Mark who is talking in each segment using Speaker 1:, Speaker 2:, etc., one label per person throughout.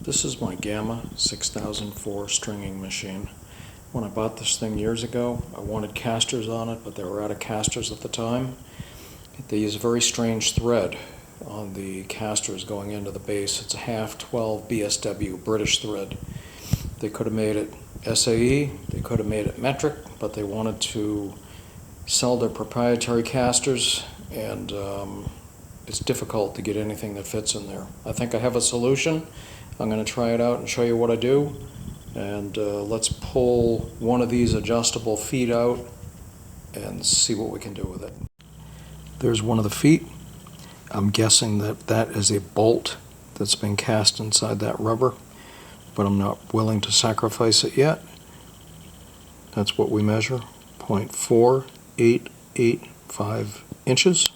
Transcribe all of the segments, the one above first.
Speaker 1: This is my Gamma 6004 stringing machine. When I bought this thing years ago, I wanted casters on it, but they were out of casters at the time. They use a very strange thread on the casters going into the base. It's a half 12 BSW, British thread. They could have made it SAE, they could have made it metric, but they wanted to sell their proprietary casters, and it's difficult to get anything that fits in there. I think I have a solution. I'm going to try it out and show you what I do. And let's pull one of these adjustable feet out and see what we can do with it. There's one of the feet. I'm guessing that that is a bolt that's been cast inside that rubber, but I'm not willing to sacrifice it yet. That's what we measure, 0.4885 inches.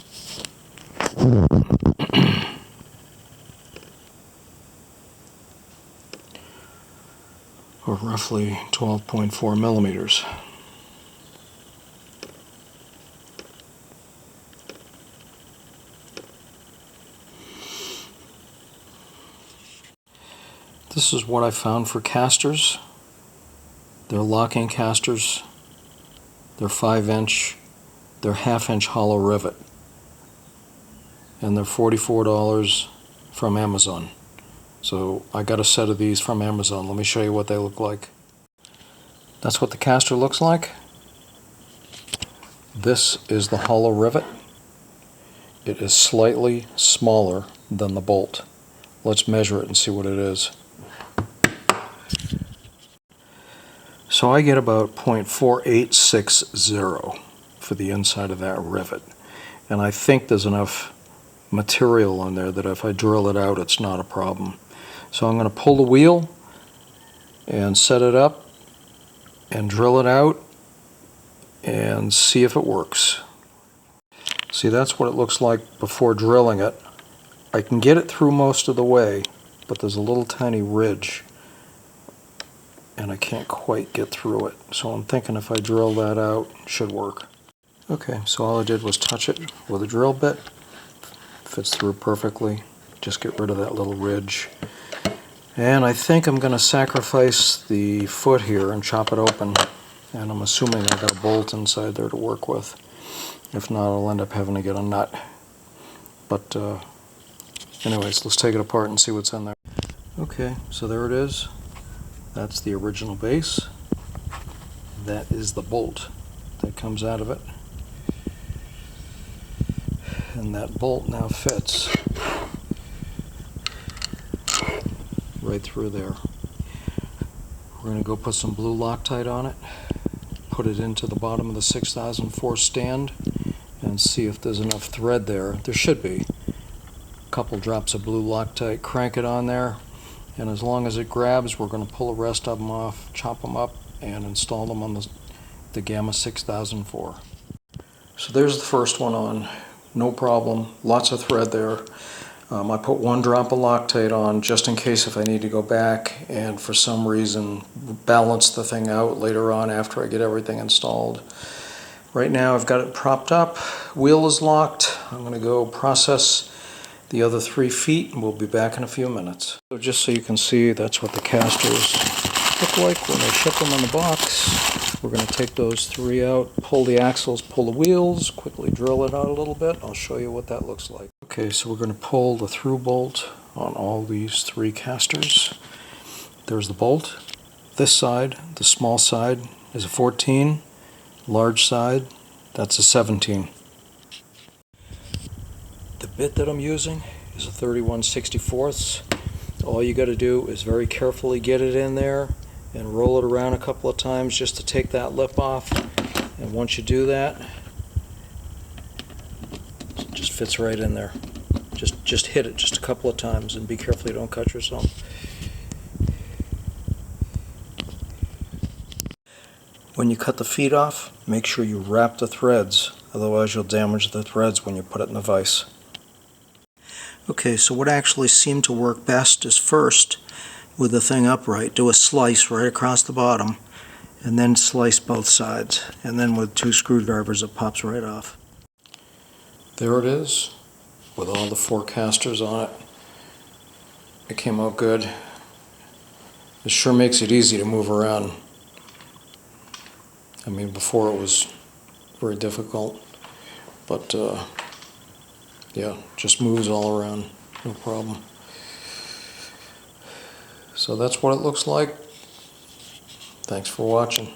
Speaker 1: Or roughly 12.4 millimeters. This is what I found for casters. They're locking casters. They're 5-inch. They're half-inch hollow rivet. And they're $44 from Amazon. So I got a set of these from Amazon. Let me show you what they look like. That's what the caster looks like. This is the hollow rivet. It is slightly smaller than the bolt. Let's measure it and see what it is. So I get about 0.4860 for the inside of that rivet. And I think there's enough material on there that if I drill it out, it's not a problem. So I'm going to pull the wheel and set it up and drill it out and see if it works. See, that's what it looks like before drilling it. I can get it through most of the way, but there's a little tiny ridge and I can't quite get through it. So I'm thinking if I drill that out, it should work. Okay, so all I did was touch it with a drill bit. Fits through perfectly. Just get rid of that little ridge. And I think I'm going to sacrifice the foot here and chop it open. And I'm assuming I got a bolt inside there to work with. If not, I'll end up having to get a nut. But anyways, let's take it apart and see what's in there. Okay, so there it is. That's the original base. That is the bolt that comes out of it. And that bolt now fits right through there. We're going to go put some blue Loctite on it, put it into the bottom of the 6004 stand, and see if there's enough thread there. There should be. A couple drops of blue Loctite, crank it on there, and as long as it grabs, we're going to pull the rest of them off, chop them up, and install them on the Gamma 6004. So there's the first one on. No problem, lots of thread there. I put one drop of Loctite on just in case if I need to go back and for some reason balance the thing out later on after I get everything installed. Right now I've got it propped up, wheel is locked. I'm going to go process the other 3 feet and we'll be back in a few minutes. So just so you can see, that's what the casters look like when they ship them in the box. We're going to take those 3 out, pull the axles, pull the wheels, quickly drill it out a little bit. I'll show you what that looks like. Okay, so we're going to pull the through bolt on all these 3 casters. There's the bolt. This side, the small side, is a 14. Large side, that's a 17. The bit that I'm using is a 31/64. All you got to do is very carefully get it in there and roll it around a couple of times just to take that lip off. And once you do that, it just fits right in there. Just hit it just a couple of times and be careful you don't cut yourself. When you cut the feet off, make sure you wrap the threads, otherwise you'll damage the threads when you put it in the vise. Okay, so what actually seemed to work best is first, with the thing upright, do a slice right across the bottom, and then slice both sides, and then with 2 screwdrivers it pops right off. There it is, with all the 4 casters on it. It came out good. It sure makes it easy to move around. I mean, before it was very difficult, but yeah, just moves all around, no problem. So that's what it looks like. Thanks for watching.